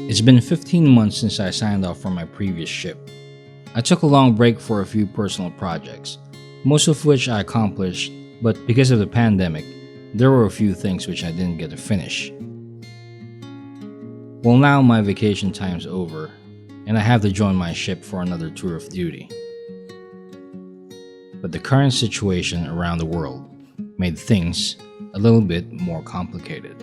It's been 15 months since I signed off from my previous ship. I took a long break for a few personal projects, most of which I accomplished, but because of the pandemic, there were a few things which I didn't get to finish. Well, now my vacation time's over, and I have to join my ship for another tour of duty. But the current situation around the world made things a little bit more complicated.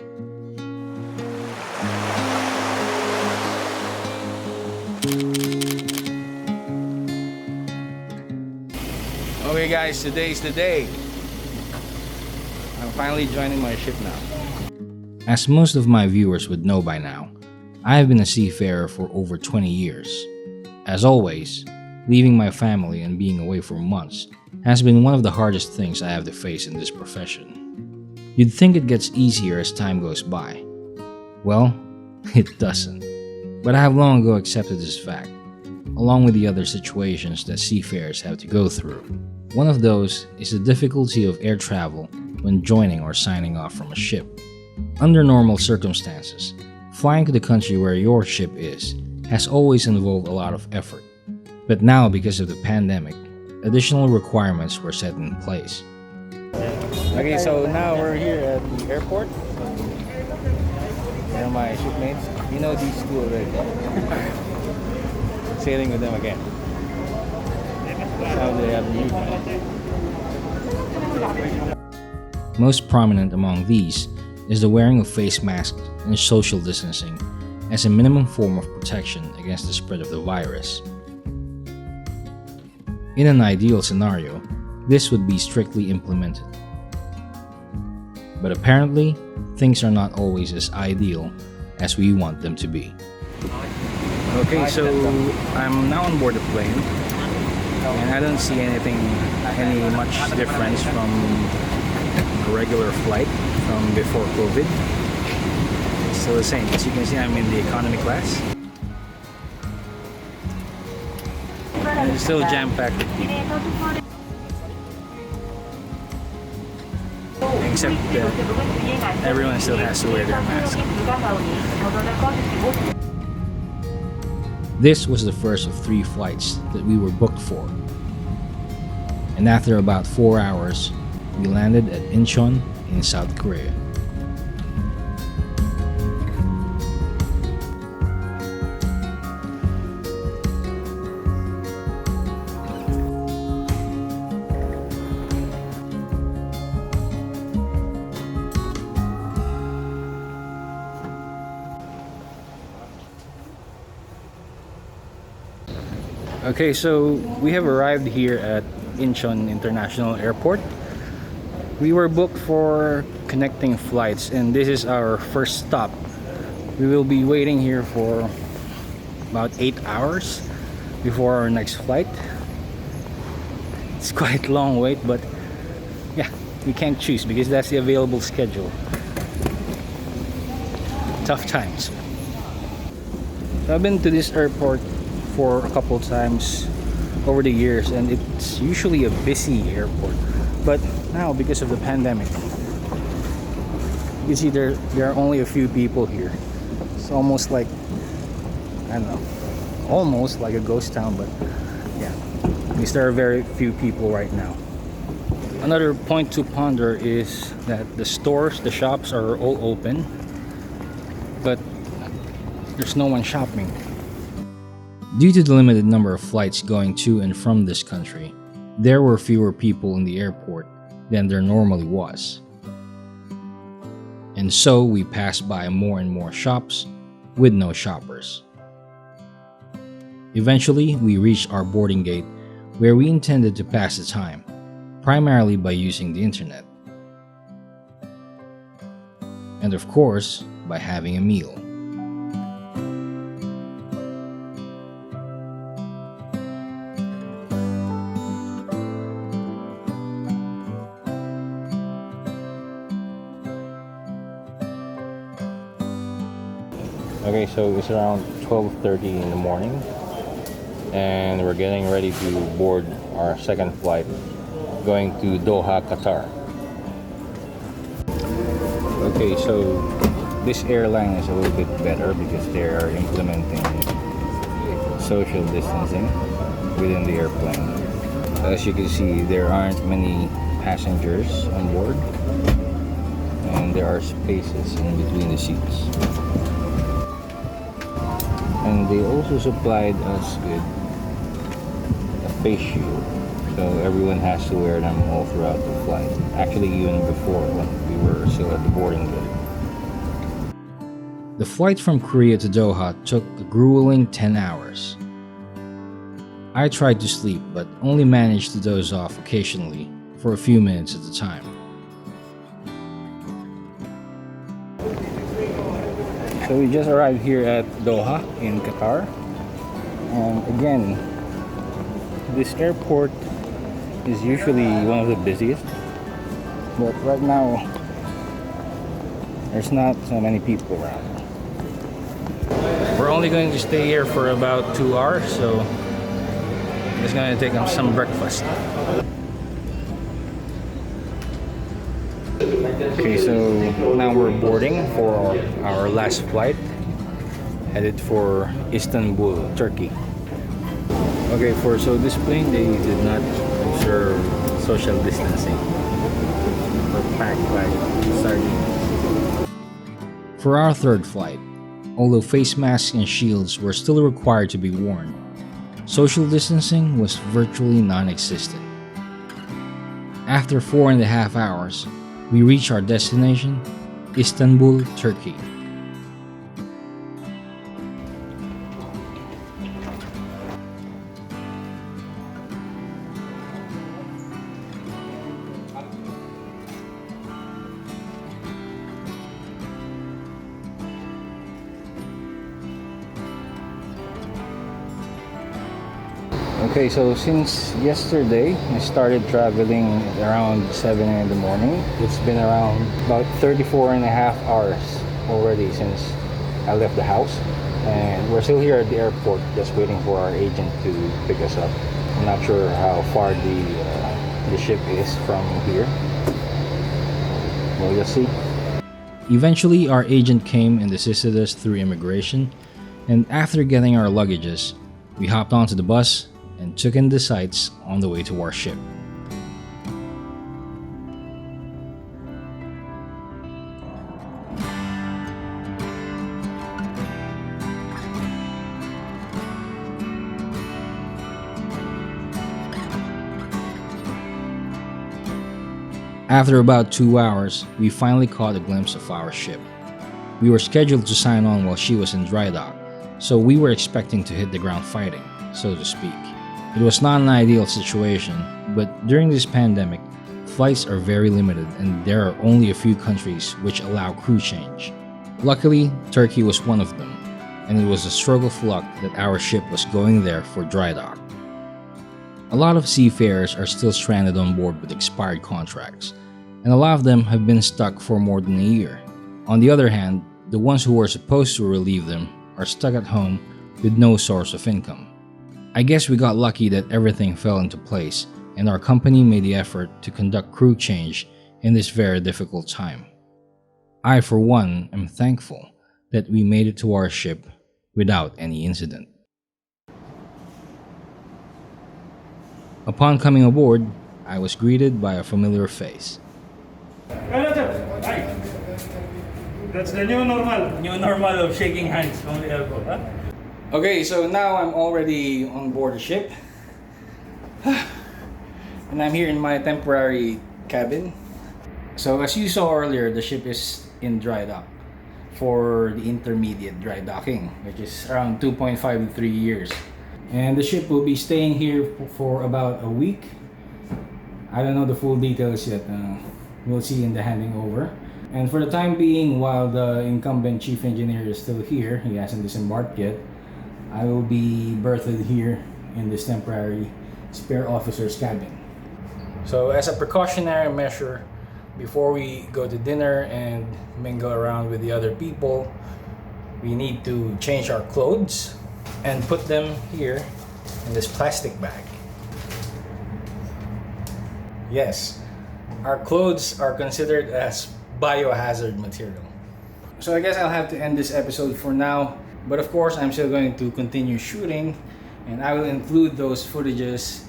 Okay guys, today's the day. I'm finally joining my ship now. As most of my viewers would know by now, I have been a seafarer for over 20 years. As always, leaving my family and being away for months has been one of the hardest things I have to face in this profession. You'd think it gets easier as time goes by. Well, it doesn't. But I have long ago accepted this fact, along with the other situations that seafarers have to go through. One of those is the difficulty of air travel when joining or signing off from a ship. Under normal circumstances, flying to the country where your ship is has always involved a lot of effort. But now, because of the pandemic, additional requirements were set in place. Okay, so now we're here at the airport. They're my shipmates. You know these two already. Sailing with them again. How do they have new? Most prominent among these is the wearing of face masks and social distancing as a minimum form of protection against the spread of the virus. In an ideal scenario, this would be strictly implemented. But apparently, things are not always as ideal as we want them to be. Okay, so I'm now on board the plane, and I don't see any much difference from a regular flight from before COVID. It's still the same. As you can see, I'm in the economy class. And it's still jam-packed with people. Except that everyone still has to wear their mask. This was the first of 3 flights that we were booked for. And after about 4 hours, we landed at Incheon in South Korea. Okay, so we have arrived here at Incheon International Airport. We were booked for connecting flights, and this is our first stop. We will be waiting here for about 8 hours before our next flight. It's quite a long wait, but yeah, we can't choose because that's the available schedule. Tough times. I've been to this airport for a couple times over the years, and it's usually a busy airport, but now because of the pandemic, you see there are only a few people here. It's almost like, I don't know, almost like a ghost town, but yeah, because there are very few people right now. Another point to ponder is that the stores, the shops are all open, but there's no one shopping. Due to the limited number of flights going to and from this country, there were fewer people in the airport than there normally was. And so we passed by more and more shops with no shoppers. Eventually, we reached our boarding gate where we intended to pass the time, primarily by using the internet. And of course, by having a meal. Okay, so it's around 12:30 in the morning, and we're getting ready to board our second flight going to Doha, Qatar. Okay, so this airline is a little bit better because they are implementing social distancing within the airplane. As you can see, there aren't many passengers on board, and there are spaces in between the seats. And they also supplied us with a face shield, so everyone has to wear them all throughout the flight. Actually, even before when we were still at the boarding gate. The flight from Korea to Doha took a grueling 10 hours. I tried to sleep, but only managed to doze off occasionally for a few minutes at a time. So we just arrived here at Doha in Qatar. And again, this airport is usually one of the busiest, but right now there's not so many people around. We're only going to stay here for about 2 hours, so it's going to take some breakfast. Okay, so now we're boarding for our last flight, headed for Istanbul, Turkey. Okay, so this plane, they did not observe social distancing. We're packed like sardines. For our third flight, although face masks and shields were still required to be worn, social distancing was virtually non-existent. After 4.5 hours, we reached our destination, Istanbul, Turkey. Okay, so since yesterday, I started traveling around 7 in the morning. It's been around about 34.5 hours already since I left the house. And we're still here at the airport, just waiting for our agent to pick us up. I'm not sure how far the ship is from here. We'll just see. Eventually, our agent came and assisted us through immigration. And after getting our luggages, we hopped onto the bus and took in the sights on the way to our ship. After about 2 hours, we finally caught a glimpse of our ship. We were scheduled to sign on while she was in dry dock, so we were expecting to hit the ground fighting, so to speak. It was not an ideal situation, but during this pandemic, flights are very limited and there are only a few countries which allow crew change. Luckily, Turkey was one of them, and it was a stroke of luck that our ship was going there for dry dock. A lot of seafarers are still stranded on board with expired contracts, and a lot of them have been stuck for more than a year. On the other hand, the ones who were supposed to relieve them are stuck at home with no source of income. I guess we got lucky that everything fell into place and our company made the effort to conduct crew change in this very difficult time. I, for one, am thankful that we made it to our ship without any incident. Upon coming aboard, I was greeted by a familiar face. That's the new normal. New normal of shaking hands from the airport, huh? Okay, so now I'm already on board the ship. And I'm here in my temporary cabin. So as you saw earlier, the ship is in dry dock for the intermediate dry docking, which is around 2.5 to 3 years. And the ship will be staying here for about a week. I don't know the full details yet. We'll see in the handing over. And for the time being, while the incumbent chief engineer is still here, he hasn't disembarked yet, I will be berthed here in this temporary spare officer's cabin. So as a precautionary measure, before we go to dinner and mingle around with the other people, we need to change our clothes and put them here in this plastic bag. Yes, our clothes are considered as biohazard material. So I guess I'll have to end this episode for now. But of course, I'm still going to continue shooting, and I will include those footages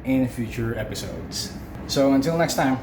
in future episodes. So until next time.